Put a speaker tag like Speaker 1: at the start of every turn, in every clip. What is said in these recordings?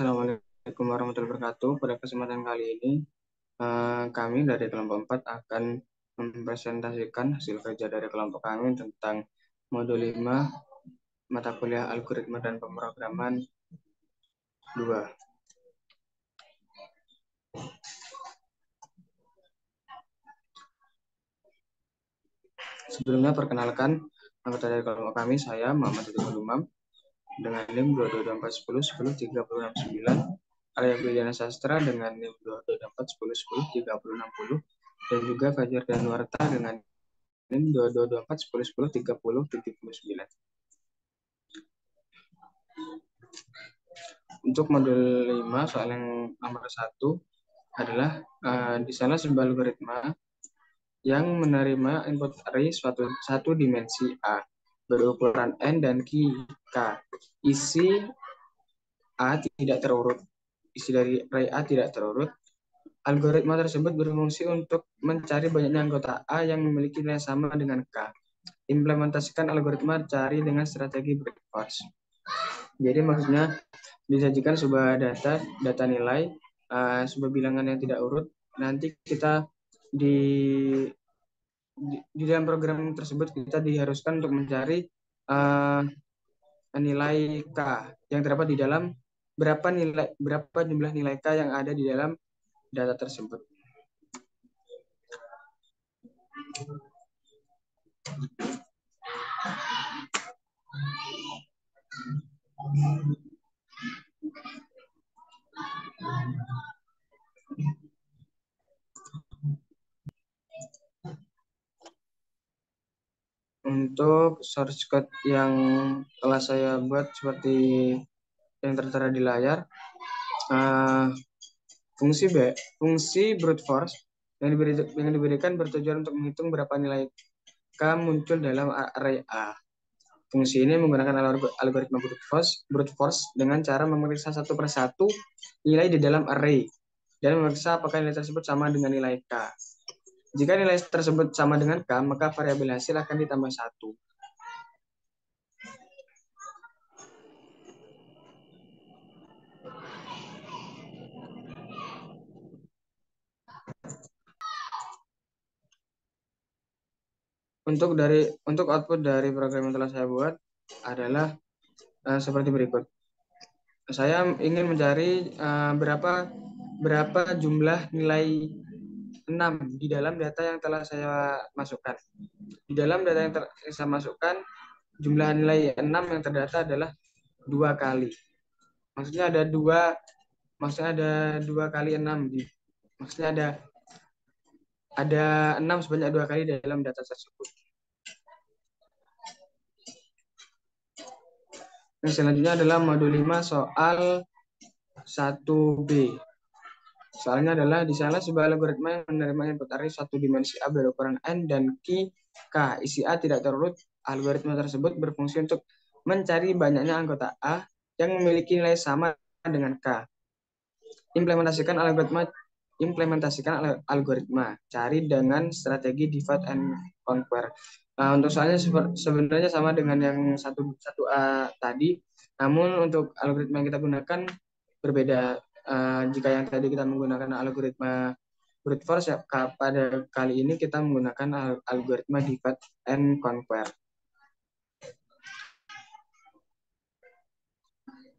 Speaker 1: Assalamualaikum warahmatullahi wabarakatuh. Pada kesempatan kali ini, kami dari kelompok 4 akan mempresentasikan hasil kerja dari kelompok kami tentang modul 5 mata kuliah algoritma dan pemrograman 2. Sebelumnya perkenalkan anggota dari kelompok kami, saya Muhammad Tutul Umam dengan NIM 22410103069, Arya Briliana Sastra dengan NIM 22410103060, dan juga Fajar Danuarta dengan NIM 222410103079. Untuk modul 5, soal yang nomor 1 adalah di sana sebuah algoritma yang menerima input array satu dimensi A berukuran N dan K. Isi A tidak terurut. Isi dari array A tidak terurut. Algoritma tersebut berfungsi untuk mencari banyaknya anggota A yang memiliki nilai sama dengan K. Implementasikan algoritma cari dengan strategi brute force. Jadi maksudnya disajikan sebuah data nilai, sebuah bilangan yang tidak urut. Nanti kita di dalam program tersebut kita diharuskan untuk mencari nilai K yang terdapat di dalam berapa jumlah nilai K yang ada di dalam data tersebut. Untuk source code yang telah saya buat seperti yang tertera di layar, fungsi brute force yang diberikan bertujuan untuk menghitung berapa nilai K muncul dalam array A. Fungsi ini menggunakan algoritma brute force dengan cara memeriksa satu persatu nilai di dalam array dan memeriksa apakah nilai tersebut sama dengan nilai K. Jika nilai tersebut sama dengan K, maka variabel hasil akan ditambah 1. Untuk output dari program yang telah saya buat adalah seperti berikut. Saya ingin mencari berapa jumlah nilai 6 di dalam data yang telah saya masukkan. Di dalam data yang saya masukkan, jumlah nilai 6 yang terdata adalah 2 kali. Maksudnya ada 2 kali 6. Maksudnya ada 6 sebanyak 2 kali dalam data tersebut. Yang selanjutnya adalah modul 5 soal 1B. Soalnya adalah di sana sebuah algoritma yang menerima input array satu dimensi A berukuran N dan K. Isi A tidak terurut. Algoritma tersebut berfungsi untuk mencari banyaknya anggota A yang memiliki nilai sama dengan K. Implementasikan algoritma cari dengan strategi divide and conquer. Untuk soalnya sebenarnya sama dengan yang 1A tadi, namun untuk algoritma yang kita gunakan berbeda. Jika yang tadi kita menggunakan algoritma brute force, ya, pada kali ini kita menggunakan algoritma divide and conquer.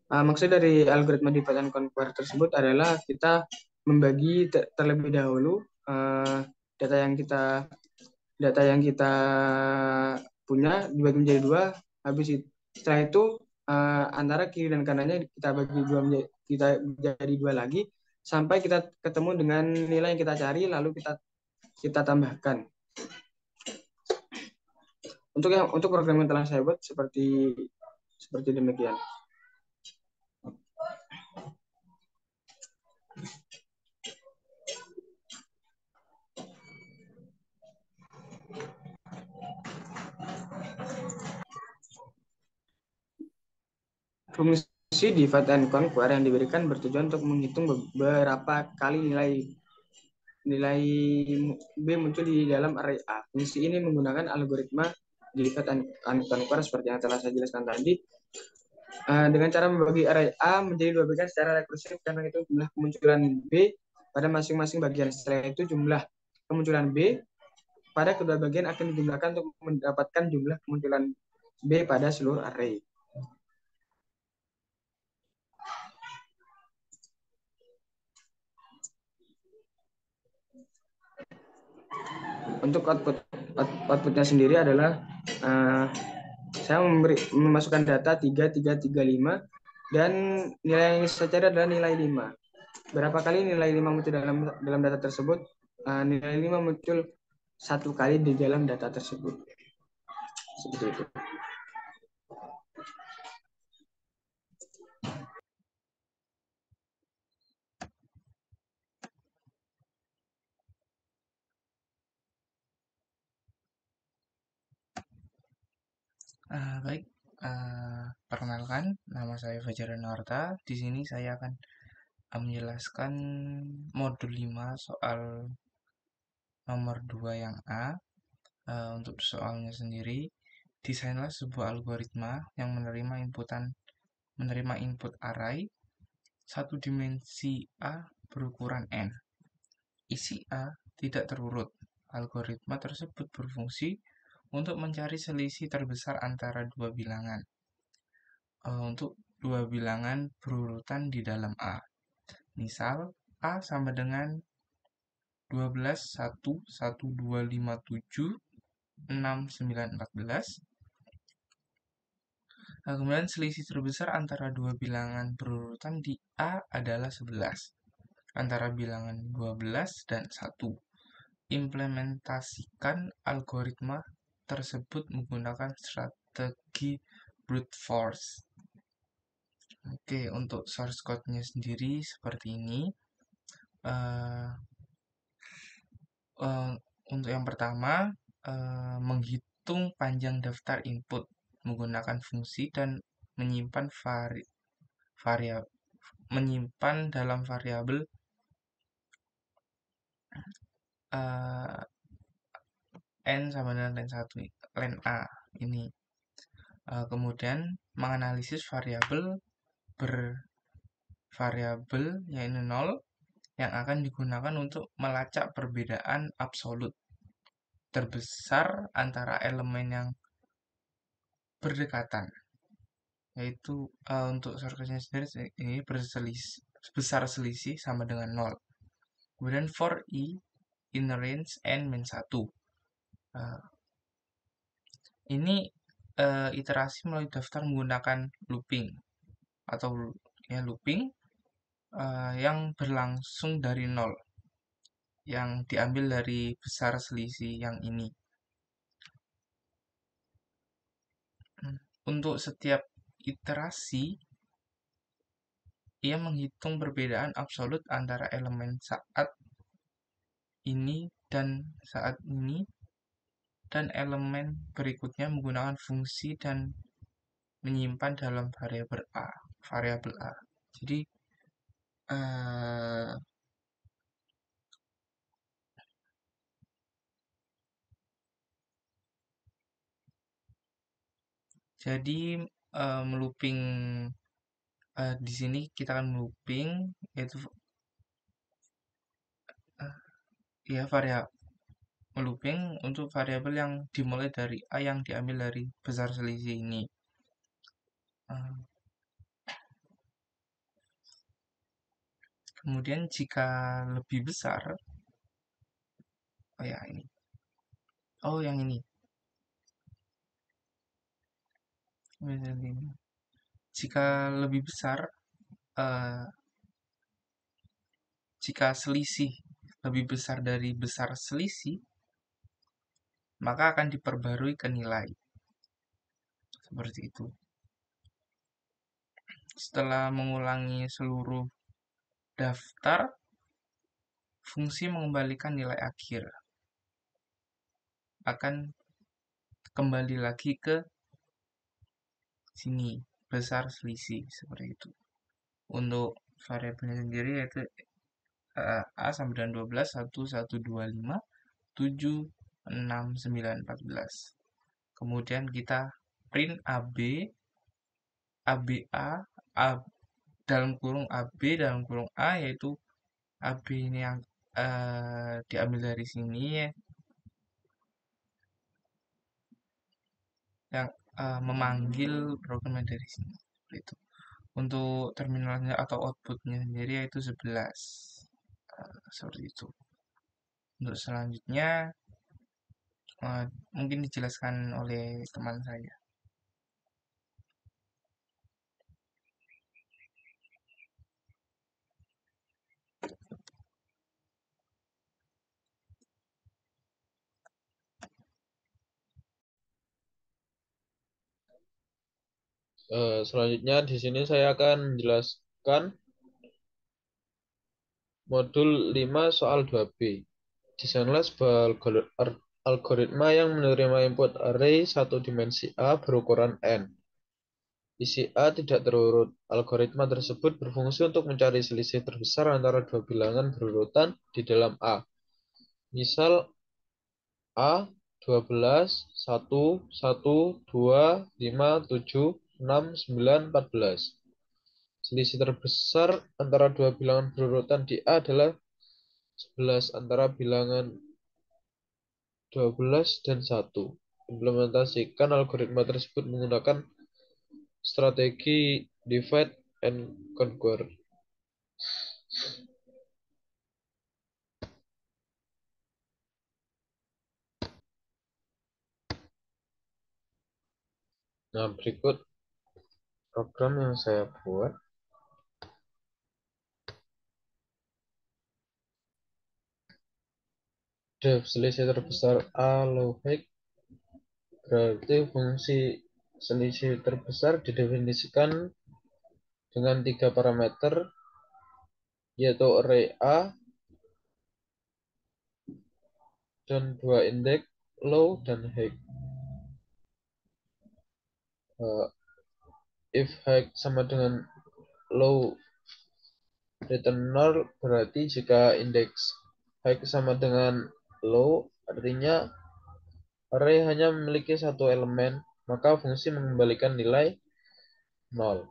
Speaker 1: Maksud dari algoritma divide and conquer tersebut adalah kita membagi terlebih dahulu data yang kita punya dibagi menjadi 2. Setelah itu antara kiri dan kanannya kita bagi jadi 2 lagi sampai kita ketemu dengan nilai yang kita cari, lalu kita tambahkan. Untuk program yang telah saya buat seperti demikian. Fungsi divide and conquer yang diberikan bertujuan untuk menghitung beberapa kali nilai B muncul di dalam array A. Fungsi ini menggunakan algoritma divide and conquer seperti yang telah saya jelaskan tadi. Dengan cara membagi array A menjadi dua bagian secara rekursif dan menghitung jumlah kemunculan B pada masing-masing bagian. Setelah itu jumlah kemunculan B pada kedua bagian akan dijumlahkan untuk mendapatkan jumlah kemunculan B pada seluruh array. Untuk outputnya sendiri adalah saya memasukkan data 3335 dan nilai yang saya cari adalah nilai 5. Berapa kali nilai 5 muncul dalam data tersebut? Nilai 5 muncul satu kali di dalam data tersebut. Seperti itu.
Speaker 2: Baik, perkenalkan, nama saya Fajar Norta. Di sini saya akan menjelaskan modul 5 soal nomor 2 yang A. Untuk soalnya sendiri, desainlah sebuah algoritma yang menerima input array satu dimensi A berukuran n. Isi A tidak terurut. Algoritma tersebut berfungsi untuk mencari selisih terbesar antara dua bilangan. Untuk dua bilangan berurutan di dalam A. Misal, A sama dengan 12, 1, 1, 2, 5, 7, 6, 9, 14. Kemudian selisih terbesar antara dua bilangan berurutan di A adalah 11. Antara bilangan 12 dan 1. Implementasikan algoritma tersebut menggunakan strategi brute force. Oke, untuk source code-nya sendiri seperti ini. Uh, untuk yang pertama, menghitung panjang daftar input menggunakan fungsi dan menyimpan dalam variabel n sama dengan len A ini. Kemudian menganalisis variabel yaitu 0 yang akan digunakan untuk melacak perbedaan absolut terbesar antara elemen yang berdekatan, yaitu untuk circusnya sendiri ini besar selisih sama dengan 0. Kemudian for i in range n min 1. Ini iterasi melalui daftar menggunakan looping atau looping yang berlangsung dari 0 yang diambil dari besar selisih yang ini. Untuk setiap iterasi, ia menghitung perbedaan absolut antara elemen saat ini dan saat ini dan elemen berikutnya menggunakan fungsi dan menyimpan dalam variabel A. Jadi melooping di sini kita akan melooping yaitu melooping untuk variabel yang dimulai dari A yang diambil dari besar selisih ini. Kemudian jika lebih besar, yang ini. Jika lebih besar, jika selisih lebih besar dari besar selisih, maka akan diperbarui ke nilai. Seperti itu. Setelah mengulangi seluruh daftar, fungsi mengembalikan nilai akhir. Akan kembali lagi ke sini, besar selisih, seperti itu. Untuk variabelnya sendiri yaitu A sama dengan 12, 1, 1, 2, 5, 7, 6, 9, 14. Kemudian kita print AB ABA, A dalam kurung AB dalam kurung A, yaitu AB ini yang diambil dari sini ya, yang memanggil program yang dari sini. Itu. Untuk terminalnya atau outputnya sendiri yaitu 11. Seperti itu. Untuk selanjutnya mungkin dijelaskan oleh teman saya.
Speaker 3: Selanjutnya di sini saya akan menjelaskan modul 5 soal 2B. Desainlah sebuah algoritma yang menerima input array satu dimensi A berukuran N. Isi A tidak terurut. Algoritma tersebut berfungsi untuk mencari selisih terbesar antara dua bilangan berurutan di dalam A. Misal A 12, 1, 1, 2, 5, 7, 6, 9, 14. Selisih terbesar antara dua bilangan berurutan di A adalah 11 antara bilangan 12 dan 1. Implementasikan algoritma tersebut menggunakan strategi divide and conquer. Nah, berikut program yang saya buat. Def selisih terbesar A low high, berarti fungsi selisih terbesar didefinisikan dengan 3 parameter, yaitu array A dan 2 indeks low dan high. If high sama dengan low, return null, berarti jika indeks high sama dengan low, artinya array hanya memiliki satu elemen, maka fungsi mengembalikan nilai 0.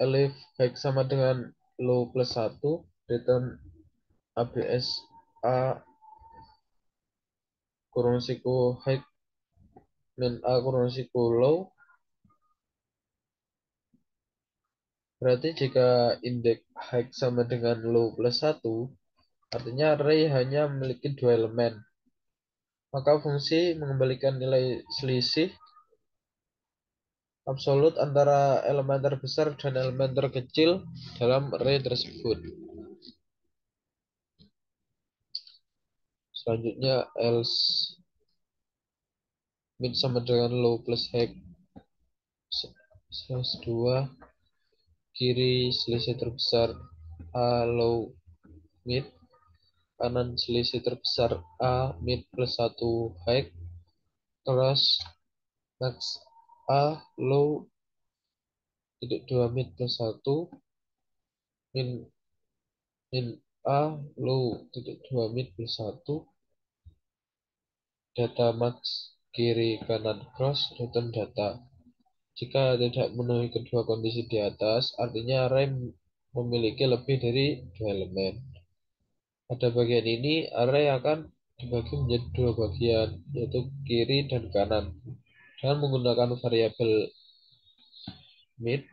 Speaker 3: If high sama dengan low plus 1, return ABS A kurung siku high min A kurung siku low. Berarti jika indeks high sama dengan low plus 1, artinya array hanya memiliki 2 elemen. Maka fungsi mengembalikan nilai selisih absolut antara elemen terbesar dan elemen terkecil dalam array tersebut. Selanjutnya else min sama dengan low plus high /2 kiri selisih terbesar A low mid, kanan selisih terbesar A mid plus 1 high, cross max A low titik 2 mid plus 1 min min A low titik 2 mid plus 1, data max kiri kanan cross return data. Jika tidak memenuhi kedua kondisi di atas, artinya array memiliki lebih dari 2 elemen. Pada bagian ini, array akan dibagi menjadi 2 bagian, yaitu kiri dan kanan. Dengan menggunakan variabel mid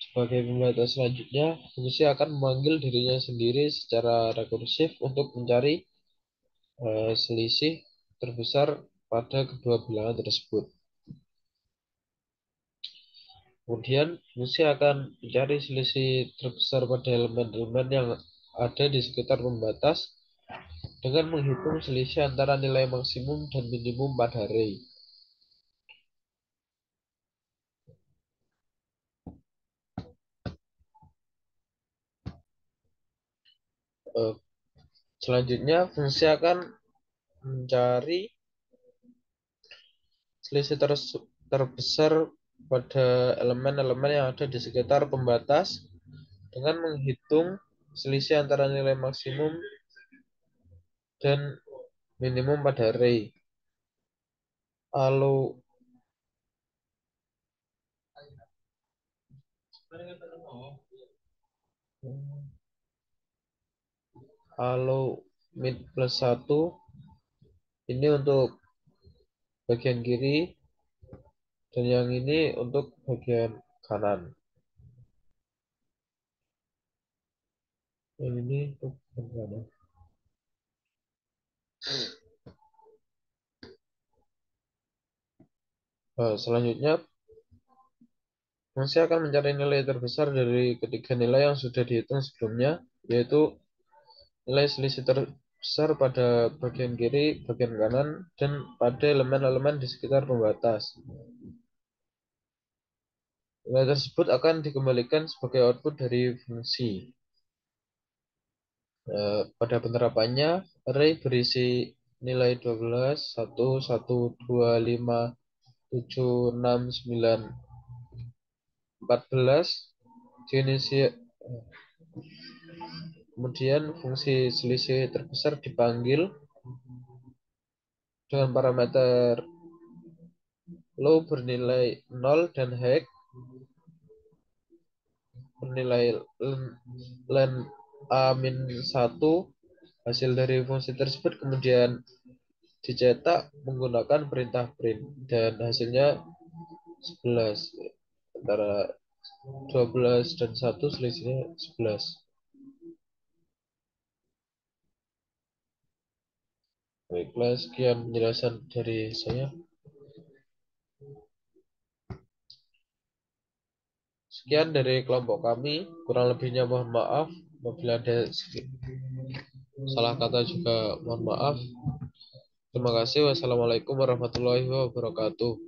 Speaker 3: sebagai pembatas selanjutnya, fungsi akan memanggil dirinya sendiri secara rekursif untuk mencari selisih terbesar pada kedua bilangan tersebut. Kemudian fungsi akan mencari selisih terbesar pada elemen-elemen yang ada di sekitar pembatas dengan menghitung selisih antara nilai maksimum dan minimum pada array. Selanjutnya fungsi akan mencari selisih terbesar pada elemen-elemen yang ada di sekitar pembatas dengan menghitung selisih antara nilai maksimum dan minimum pada array. Kalau mid plus 1 ini untuk bagian kiri dan yang ini untuk bagian kanan. Yang ini untuk bagian kanan. Selanjutnya fungsi akan mencari nilai terbesar dari ketiga nilai yang sudah dihitung sebelumnya, yaitu nilai selisih terbesar pada bagian kiri, bagian kanan, dan pada elemen-elemen di sekitar pembatas. Nilai tersebut akan dikembalikan sebagai output dari fungsi. Pada penerapannya, array berisi nilai 12, 1, 1, 2, 5, 7, 6, 9, 14 diisi. Kemudian fungsi selisih terbesar dipanggil dengan parameter low bernilai 0 dan high bernilai len a-1. Hasil dari fungsi tersebut kemudian dicetak menggunakan perintah print dan hasilnya 11. Antara 12 dan 1 selisihnya 11. Baiklah, sekian penjelasan dari saya. Sekian dari kelompok kami, kurang lebihnya mohon maaf. Apabila ada salah kata juga mohon maaf. Terima kasih. Wassalamualaikum warahmatullahi wabarakatuh.